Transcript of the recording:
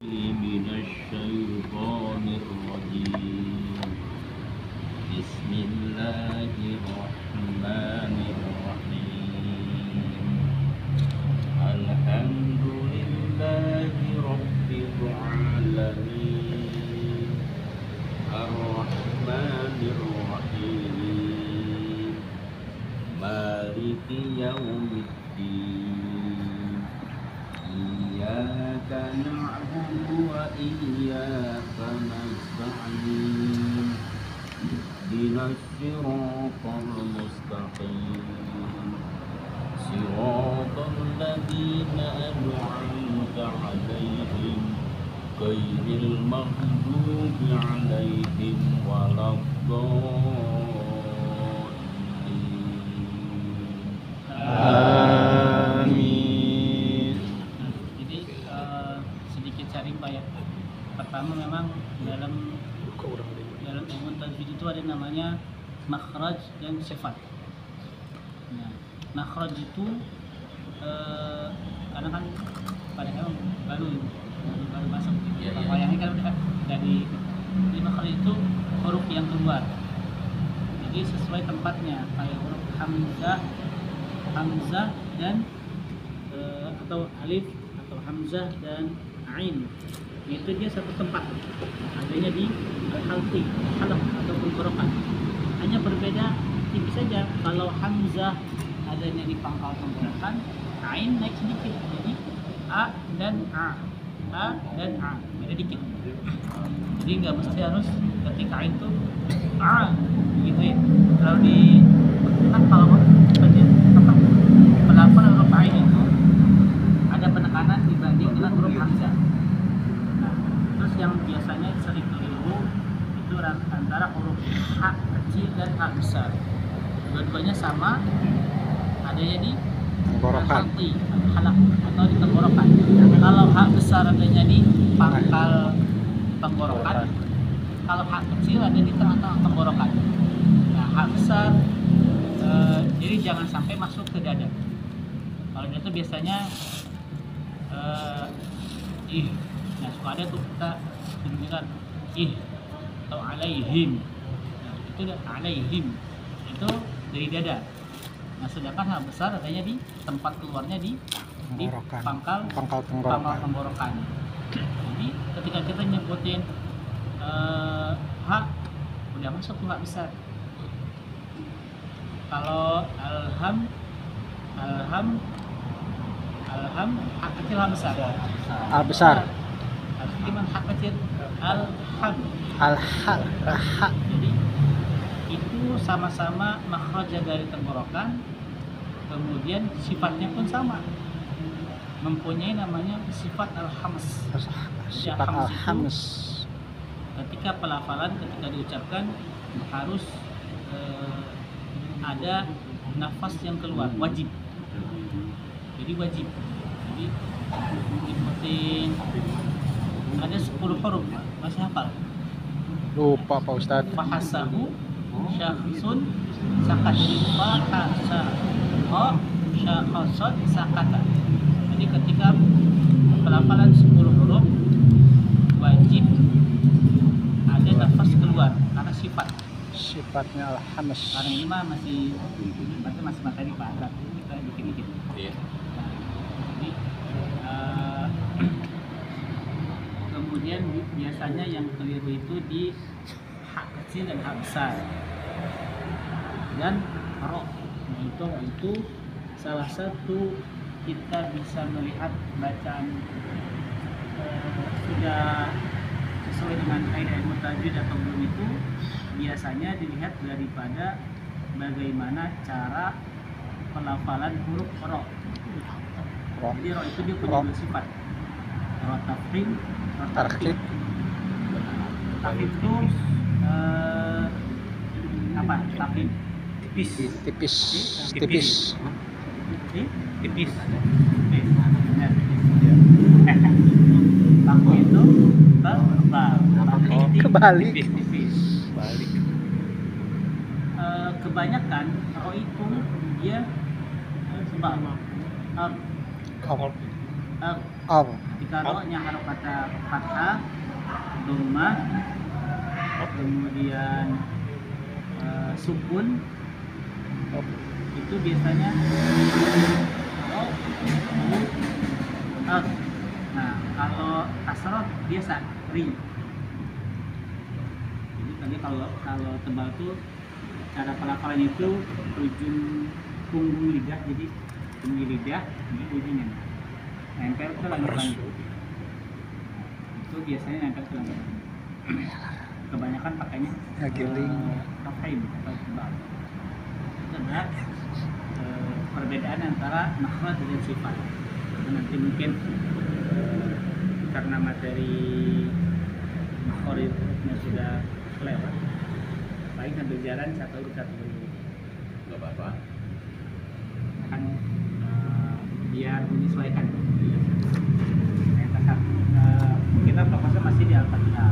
من الشيطان الرجيم بسم الله الرحمن الرحيم الحمد لله رب العالمين الرحمن الرحيم مالك يوم الدين إياك نعبد وإياك نستعين اهدنا الصراط المستقيم صراط الذين أنعمت عليهم غير المغضوب عليهم ولا الضالين. Jadi sedikit sharing Pak ya. Pertama memang dalam ilmu tajwid itu ada namanya makhraj dan sifat. Nah, makhraj itu karena kan pada emang baru masuk. Bayangin kan udah dari makhraj itu huruf yang keluar. Jadi sesuai tempatnya kayak huruf hamzah dan atau alif atau hamzah dan ain, itu dia satu tempat adanya di al-halqi, halaq ataupun korokan. Hanya berbeda tipis saja. Kalau hamzah adanya di pangkal tenggorokan, ain naik sedikit, jadi a dan a beda dikit. Jadi nggak mesti harus ketika ain tuh a gitu ya. Kalau di kan kalau pelafal huruf ain itu ada penekanan dibanding dengan huruf hamzah. Nah, terus yang biasanya sering keliru itu antara huruf h kecil dan h besar. Dua-duanya sama, adanya di tenggorokan, halaq atau di tenggorokan. Kalau h besar adanya di pangkal tenggorokan, kalau h kecil ada di tengah-tengah tenggorokan. Nah, h besar jadi jangan sampai masuk ke dada. Kalau dia tuh biasanya nah suka ada tuh kita dengar atau alaihim. Nah, itu alaihim itu dari dada. Nah, sedangkan hal besar adanya di tempat keluarnya di pangkal tenggorokan. Jadi ketika kita nyebutin h udah masuk tuh h besar. Kalau alham hak kecil hak besar. al besar, Harus gimana hak kecil alham. Jadi itu sama-sama makhraj dari tenggorokan, kemudian sifatnya pun sama. Mempunyai namanya sifat al-hams. sifat al-hams. Ketika pelafalan, ketika diucapkan harus ada nafas yang keluar, wajib. Jadi wajib. Jadi diikutin ada 10 huruf. Masih hafal? Lupa Pak Ustadz. Fahasahu syakhsun sakat. Fahasahu syakhsun sakata. Jadi ketika pelafalan 10 huruf wajib ada nafas keluar karena sifatnya al-hams. Karena ini mah masih materi Pak, kita dikit-dikit. Iya. Jadi kemudian biasanya yang keliru itu di hak kecil dan hak besar dan ro. Nah, itu salah satu kita bisa melihat bacaan sudah sesuai dengan kaidah ilmu tajwid atau belum itu biasanya dilihat daripada bagaimana cara pelafalan huruf ro. Jadi ro itu dia punya dua sifat, ro tafkhim, ro tarkhim. Tafkhim itu apa? Tafkhim tipis. Baku itu tebal. Kebalik. Balik. Kebanyakan ro itu dia tebal. Apa? Ketika ro-nya harokatnya fathah, dhammah, kemudian sukun, itu biasanya ro, al. Nah, kalau kasroh biasa ri. Jadi tadi kalau tebal tuh cara pelafalan itu ujung punggung lidah, jadi punggung lidah di ujungnya nempel ke langit-langit. Itu biasanya nempel ke langit. Kebanyakan pakainya Ngegiling. rafaim atau tebal. Itu adalah perbedaan antara makhraj dan sifat. Nanti mungkin karena materi makhrajnya sudah lewat, baik sambil jalan satu dulu. Gak apa-apa. Kan biar menyesuaikan. Kita fokusnya masih di Al-Fatihah.